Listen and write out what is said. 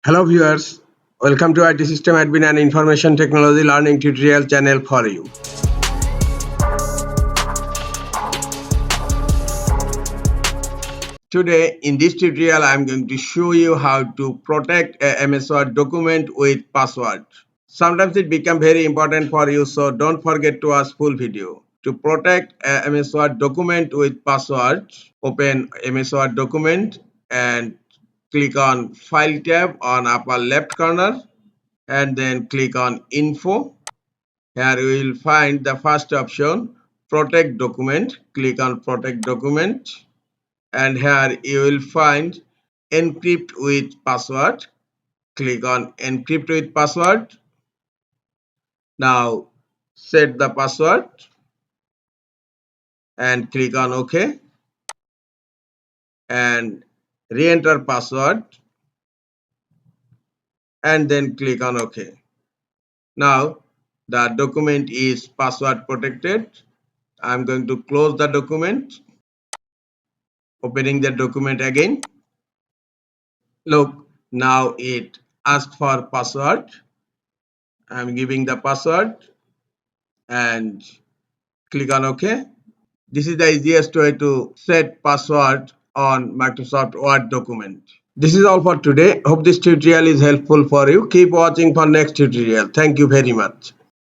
Hello viewers, welcome to IT System Admin and Information Technology Learning Tutorial channel for you. Today in this tutorial I am going to show you how to protect a MS Word document with password. Sometimes it becomes very important for you, so don't forget to watch full video. To protect a MS Word document with password, open MS Word document and click on File tab on upper left corner and then click on Info. Here you will find the first option, Protect Document. Click on Protect Document and here you will find Encrypt with Password. Click on Encrypt with Password. Now set the password and click on OK and re-enter password and then click on OK. Now the document is password protected. I'm going to close the document. Opening the document again. Look, now it asks for password. I'm giving the password and click on OK. This is the easiest way to set password on Microsoft Word document. This is all for today. Hope this tutorial is helpful for you. Keep watching for next tutorial. Thank you very much.